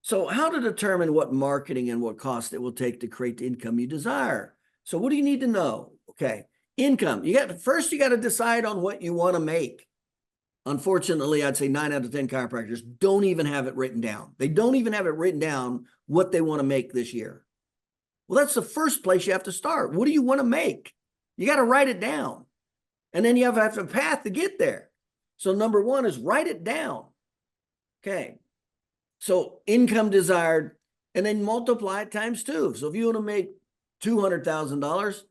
So how to determine what marketing and what cost it will take to create the income you desire? So what do you need to know? Okay, income. You got to decide on what you want to make. Unfortunately, I'd say 9 out of 10 chiropractors don't even have it written down. They don't even have it written down what they want to make this year. Well, that's the first place you have to start. What do you want to make? You got to write it down. And then you have a path to get there. So number one is write it down. Okay. So income desired, and then multiply it times 2. So if you want to make $200,000,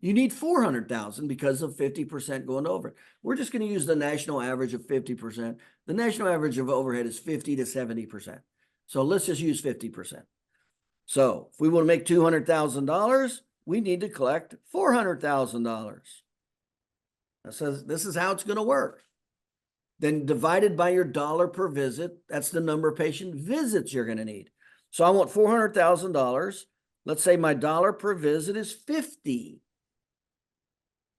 you need 400,000 because of 50% going over. We're just going to use the national average of 50%. The national average of overhead is 50 to 70%. So let's just use 50%. So if we want to make $200,000, we need to collect $400,000. This is how it's going to work. Then divided by your dollar per visit, that's the number of patient visits you're going to need. So I want $400,000. Let's say my dollar per visit is 50.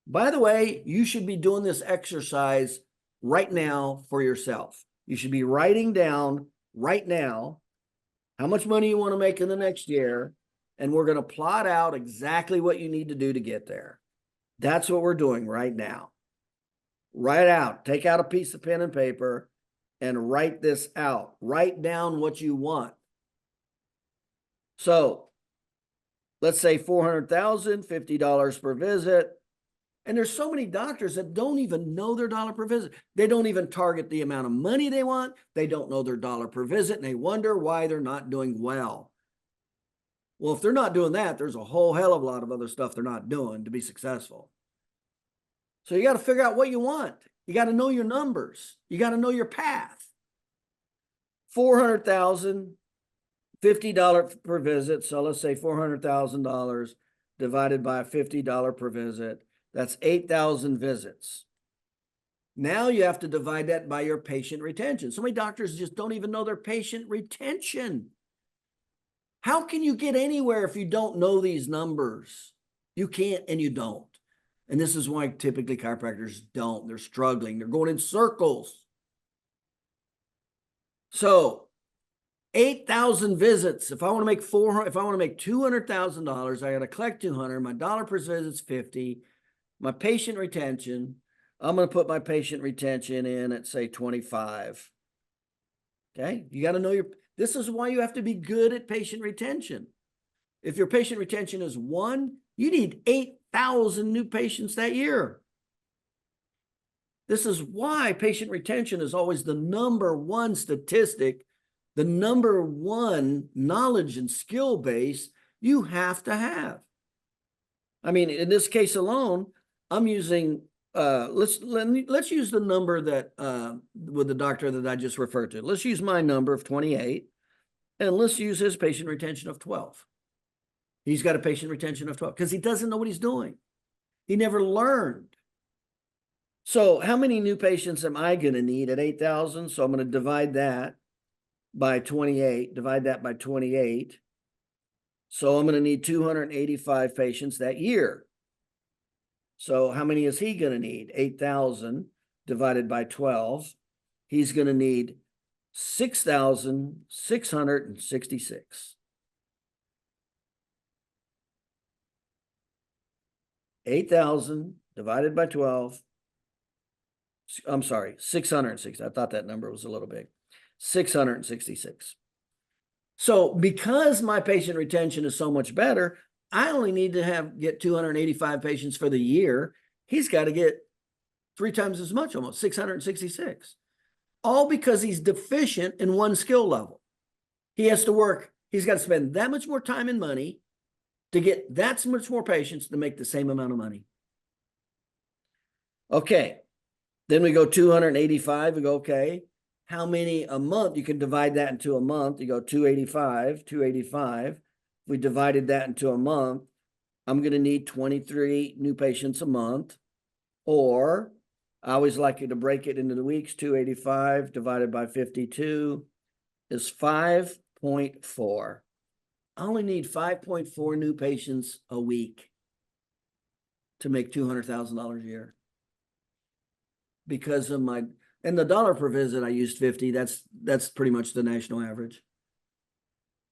By the way, you should be doing this exercise right now for yourself. You should be writing down right now how much money you want to make in the next year, and we're going to plot out exactly what you need to do to get there. That's what we're doing right now. Write out, take out a piece of pen and paper and write this out. Write down what you want. So let's say 400,000, $50 per visit. And there's so many doctors that don't even know their dollar per visit. They don't even target the amount of money they want. They don't know their dollar per visit, and they wonder why they're not doing well. Well, if they're not doing that, there's a whole hell of a lot of other stuff they're not doing to be successful. So you got to figure out what you want. You got to know your numbers. You got to know your path. 400,000, $50 per visit. So let's say $400,000 divided by $50 per visit. That's 8,000 visits. Now you have to divide that by your patient retention. So many doctors just don't even know their patient retention. How can you get anywhere if you don't know these numbers? You can't and you don't. And this is why typically chiropractors don't. They're struggling. They're going in circles. So 8,000 visits. If I want to make $200,000, I got to collect 200. My dollar per visit is 50. My patient retention, I'm going to put my patient retention in at say 25. Okay. You got to know this is why you have to be good at patient retention. If your patient retention is 1, you need 8,000 new patients that year. This is why patient retention is always the number one statistic, the number one knowledge and skill base you have to have. I mean, in this case alone, I'm using, let's use the number that, with the doctor that I just referred to. Let's use my number of 28, and let's use his patient retention of 12. He's got a patient retention of 12 because he doesn't know what he's doing. He never learned. So how many new patients am I going to need at 8,000? So I'm going to divide that by 28, divide that by 28. So I'm going to need 285 patients that year. So how many is he going to need? 8,000 divided by 12. He's going to need 6,666. 8,000 divided by 12. I'm sorry, 660. I thought that number was a little big. 666. So because my patient retention is so much better, I only need to get 285 patients for the year. He's got to get 3 times as much, almost 666. All because he's deficient in one skill level. He has to work. He's got to spend that much more time and money to get that much more patients to make the same amount of money. Okay. Then we go 285. We go, okay, how many a month? You can divide that into a month. You go 285, 285. We divided that into a month. I'm going to need 23 new patients a month. Or I always like you to break it into the weeks. 285 divided by 52 is 5.4. I only need 5.4 new patients a week to make $200,000 a year. Because of and the dollar per visit, I used 50. That's pretty much the national average.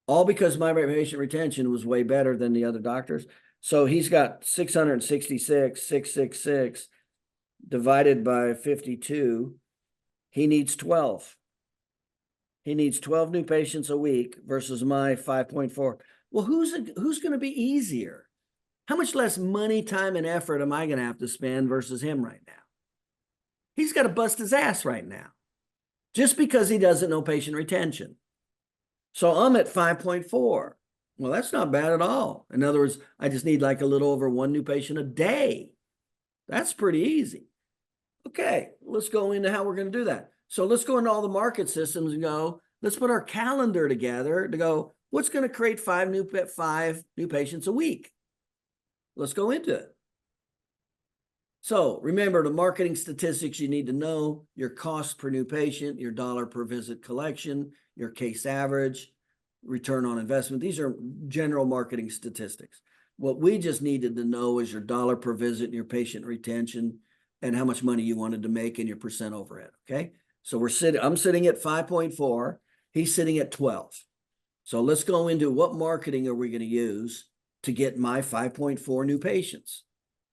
all because my patient retention was way better than the other doctors. So he's got 666 divided by 52. He needs 12. He needs 12 new patients a week versus my 5.4. Well, who's going to be easier? How much less money, time, and effort am I going to have to spend versus him right now? He's got to bust his ass right now just because he doesn't know patient retention. So I'm at 5.4. Well, that's not bad at all. In other words, I just need like a little over one new patient a day. That's pretty easy. Okay, let's go into how we're going to do that. So let's go into all the market systems and go, let's put our calendar together to go, what's going to create five new patients a week? Let's go into it. So remember the marketing statistics you need to know, your cost per new patient, your dollar per visit collection, your case average, return on investment. These are general marketing statistics. What we just needed to know is your dollar per visit and your patient retention and how much money you wanted to make and your percent overhead. Okay. So I'm sitting at 5.4. He's sitting at 12. So let's go into what marketing are we going to use to get my 5.4 new patients.